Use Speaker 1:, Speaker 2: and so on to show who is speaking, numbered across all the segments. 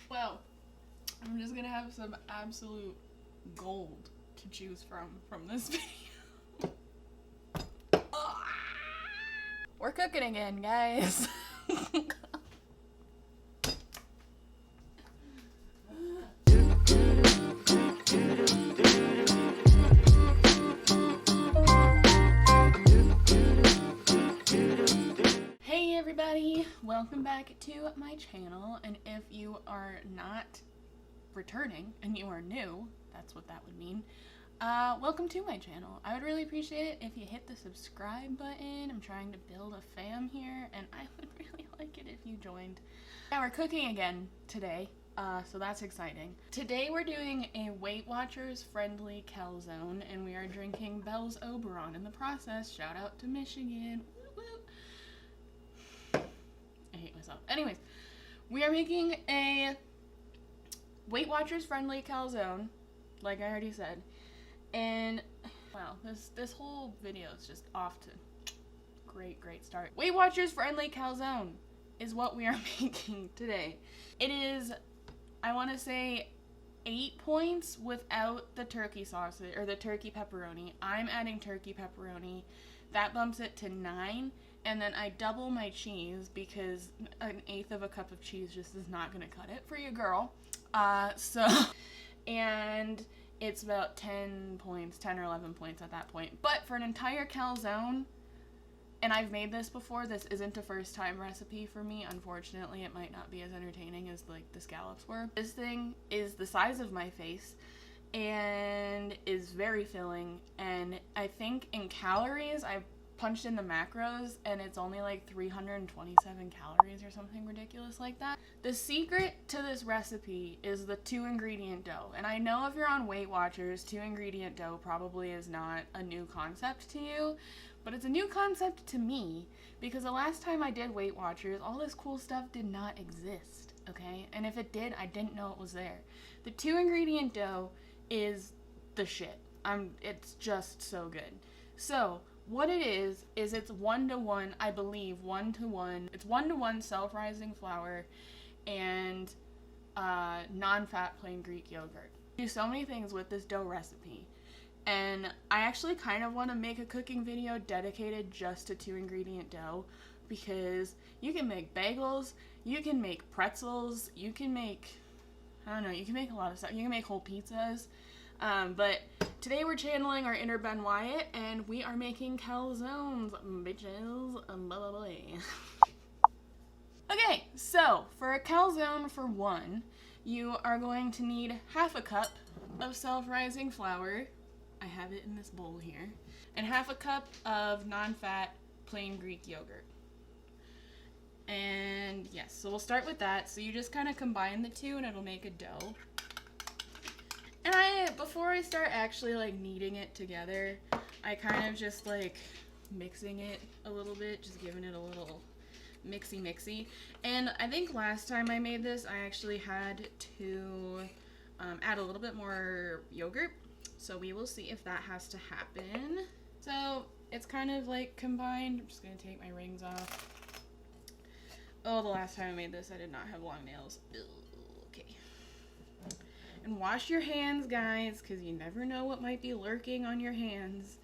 Speaker 1: Well, I'm just gonna have some absolute gold to choose from this video. We're cooking again, guys. Hey everybody, welcome back to my channel, and if you are not returning and you are new, that's what that would mean, welcome to my channel. I would really appreciate it if you hit the subscribe button. I'm trying to build a fam here, and I would really like it if you joined. Yeah, we're cooking again today, so that's exciting. Today we're doing a Weight Watchers friendly calzone, and we are drinking Bell's Oberon in the process. Shout out to Michigan. Woo woo. I hate myself. Anyways, we are making a Weight Watchers friendly calzone, like I already said. And wow, this whole video is just off to great start. Weight Watchers friendly calzone is what we are making today. It is, I want to say, 8 points without the turkey sausage or the turkey pepperoni. I'm adding turkey pepperoni. That bumps it to 9. And then I double my cheese because 1/8 of a cup of cheese just is not going to cut it for your girl. And it's about 10 points, 10 or 11 points at that point. But for an entire calzone, and I've made this before, this isn't a first time recipe for me. Unfortunately, it might not be as entertaining as like the scallops were. This thing is the size of my face and is very filling. And I think in calories, I punched in the macros and it's only like 327 calories or something ridiculous like that. The secret to this recipe is the 2-ingredient dough. And I know if you're on Weight Watchers, 2-ingredient dough probably is not a new concept to you, but it's a new concept to me because the last time I did Weight Watchers, all this cool stuff did not exist, okay? And if it did, I didn't know it was there. The 2-ingredient dough is the shit. It's just so good. So what it is it's 1-to-1, I believe, 1-to-1. It's 1-to-1 self-rising flour and non-fat plain Greek yogurt. I do so many things with this dough recipe. And I actually kind of want to make a cooking video dedicated just to 2-ingredient dough because you can make bagels, you can make pretzels, you can make, I don't know, you can make a lot of stuff. You can make whole pizzas. But today we're channeling our inner Ben Wyatt and we are making calzones, bitches. Okay, so for a calzone for one, you are going to need 1/2 cup of self-rising flour. I have it in this bowl here. And 1/2 cup of non-fat plain Greek yogurt. And yes, so we'll start with that. So you just kind of combine the two and it'll make a dough. And before I start actually like kneading it together, I kind of just like mixing it a little bit, just giving it a little mixy. And I think last time I made this, I actually had to add a little bit more yogurt. So we will see if that has to happen. So it's kind of like combined. I'm just gonna take my rings off. Oh, the last time I made this, I did not have long nails. Ugh, okay. And wash your hands, guys, because you never know what might be lurking on your hands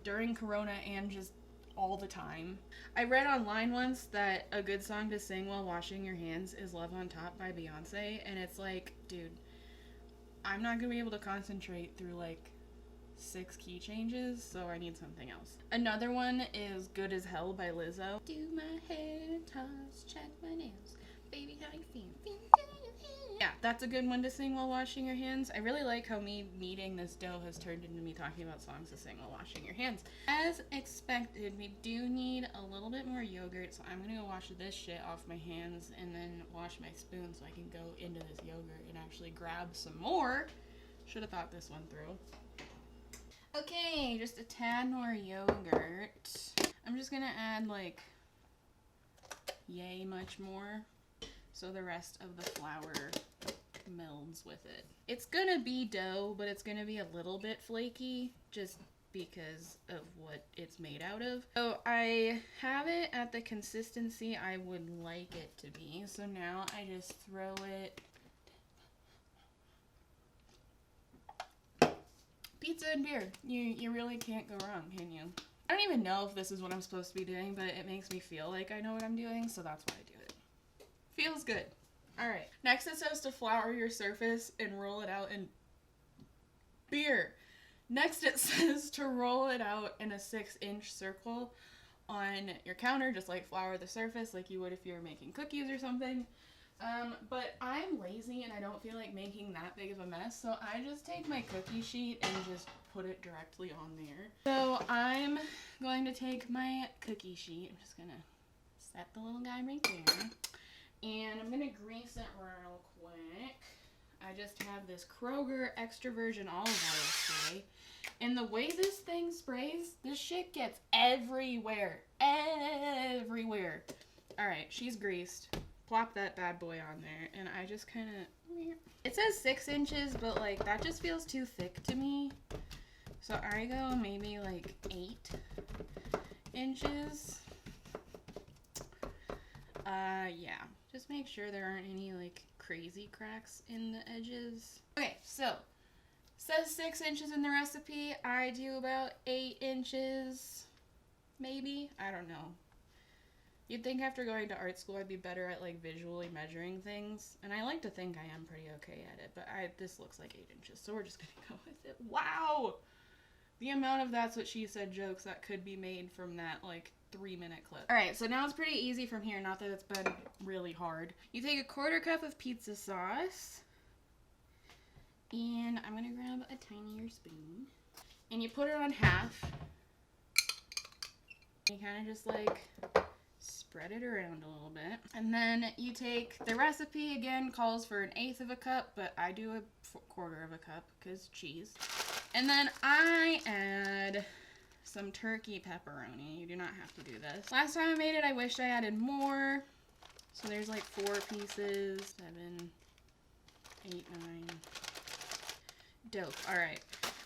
Speaker 1: during Corona and just all the time. I read online once that a good song to sing while washing your hands is Love on Top by Beyonce, and it's like, dude, I'm not gonna be able to concentrate through like 6 key changes, so I need something else. Another one is Good as Hell by Lizzo. Do my hair, toss, check my nails, baby, how you feel? Yeah, that's a good one to sing while washing your hands. I really like how me kneading this dough has turned into me talking about songs to sing while washing your hands. As expected, we do need a little bit more yogurt, so I'm gonna go wash this shit off my hands and then wash my spoon so I can go into this yogurt and actually grab some more. Should have thought this one through. Okay, just a tad more yogurt. I'm just gonna add like yay much more so the rest of the flour melds with it. It's gonna be dough, but it's gonna be a little bit flaky. Just because of what it's made out of. So I have it at the consistency I would like it to be. So now I just throw it. Pizza and beer. You really can't go wrong, can you? I don't even know if this is what I'm supposed to be doing, but it makes me feel like I know what I'm doing, so that's why I do it. Feels good. Alright. Next it says to flour your surface and roll it out in beer. Next it says to roll it out in a 6-inch circle on your counter, just like flour the surface like you would if you were making cookies or something. But I'm lazy and I don't feel like making that big of a mess, so I just take my cookie sheet and just put it directly on there. So I'm going to take my cookie sheet, I'm just gonna set the little guy right there, and I'm gonna grease it real quick. I just have this Kroger extra virgin olive oil spray, and the way this thing sprays, this shit gets everywhere. Everywhere. Alright, she's greased. Plop that bad boy on there, and I just kind of, it says 6 inches, but like that just feels too thick to me, so I go maybe like 8 inches. Yeah, just make sure there aren't any like crazy cracks in the edges. Okay, so it says 6 inches in the recipe. I do about 8 inches, maybe, I don't know. You'd think after going to art school I'd be better at like visually measuring things, and I like to think I am pretty okay at it, but this looks like 8 inches, so we're just gonna go with it. Wow! The amount of that's what she said jokes that could be made from that like 3-minute clip. Alright, so now it's pretty easy from here, not that it's been really hard. You take a 1/4 cup of pizza sauce, and I'm gonna grab a tinier spoon, and you put it on half. You kind of just like spread it around a little bit, and then you take the recipe, again calls for 1/8 of a cup, but I do a 1/4 of a cup because cheese. And then I add some turkey pepperoni. You do not have to do this. Last time I made it I wished I added more, so there's like 4 pieces, 7, 8, 9. Dope. Alright,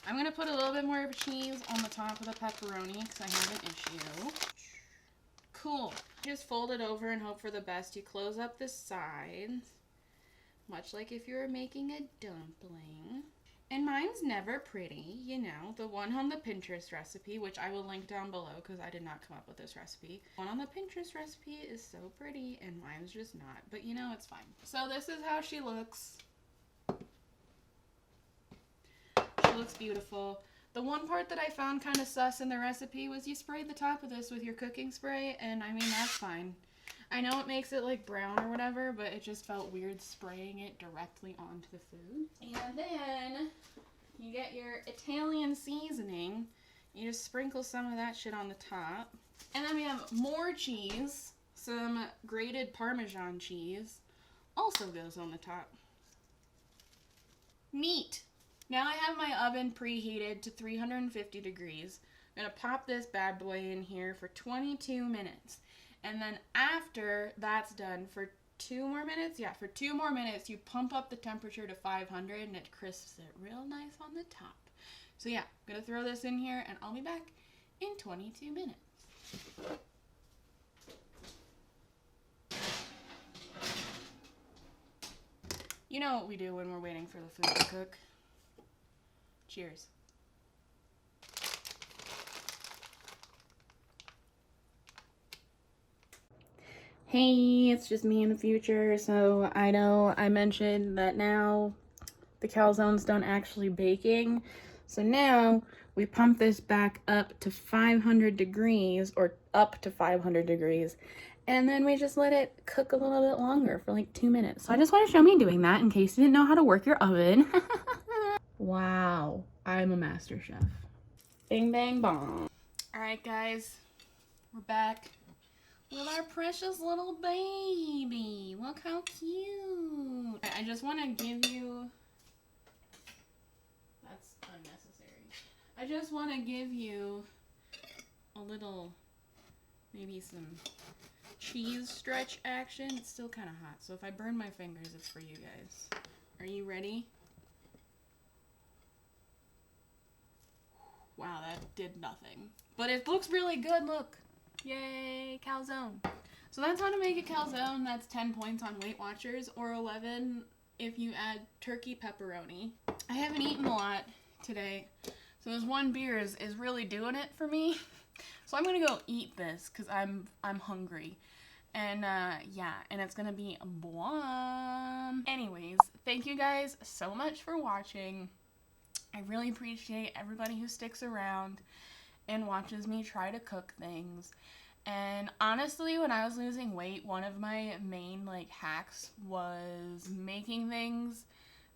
Speaker 1: I'm gonna put a little bit more cheese on the top of the pepperoni because I have an issue. Cool. Just fold it over and hope for the best. You close up the sides, much like if you were making a dumpling. And mine's never pretty, you know. The one on the Pinterest recipe, which I will link down below because I did not come up with this recipe. The one on the Pinterest recipe is so pretty, and mine's just not. But you know, it's fine. So this is how she looks. She looks beautiful. The one part that I found kind of sus in the recipe was you sprayed the top of this with your cooking spray, and I mean, that's fine. I know it makes it like brown or whatever, but it just felt weird spraying it directly onto the food. And then you get your Italian seasoning. You just sprinkle some of that shit on the top. And then we have more cheese. Some grated Parmesan cheese also goes on the top. Neat. Now I have my oven preheated to 350 degrees. I'm going to pop this bad boy in here for 22 minutes. And then after that's done, for 2 more minutes, yeah, for 2 more minutes, you pump up the temperature to 500 and it crisps it real nice on the top. So yeah, I'm going to throw this in here and I'll be back in 22 minutes. You know what we do when we're waiting for the food to cook. Cheers. Hey, it's just me in the future. So I know I mentioned that now the calzone's done actually baking. So now we pump this back up to 500 degrees, or up to 500 degrees. And then we just let it cook a little bit longer for like 2 minutes. So I just want to show me doing that in case you didn't know how to work your oven. Wow, I'm a master chef. Bing, bang, bong. All right, guys, we're back with our precious little baby. Look how cute. I just want to give you, that's unnecessary. I just want to give you a little, maybe some cheese stretch action. It's still kind of hot, so if I burn my fingers, it's for you guys. Are you ready? Wow, that did nothing. But it looks really good, look. Yay, calzone. So that's how to make a calzone. That's 10 points on Weight Watchers, or 11 if you add turkey pepperoni. I haven't eaten a lot today, so this one beer is really doing it for me. So I'm gonna go eat this because I'm hungry. And yeah, and it's gonna be bomb. Anyways, thank you guys so much for watching. I really appreciate everybody who sticks around and watches me try to cook things. And honestly, when I was losing weight, one of my main like hacks was making things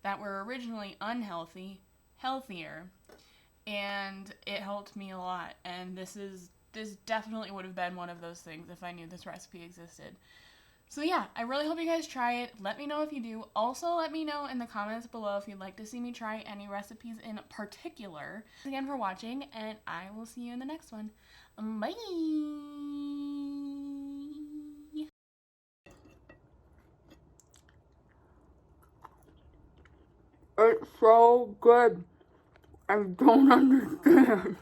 Speaker 1: that were originally unhealthy healthier, and it helped me a lot. And this definitely would have been one of those things if I knew this recipe existed. So yeah, I really hope you guys try it. Let me know if you do. Also, let me know in the comments below if you'd like to see me try any recipes in particular. Thanks again for watching, and I will see you in the next one. Bye! It's so good. I don't understand.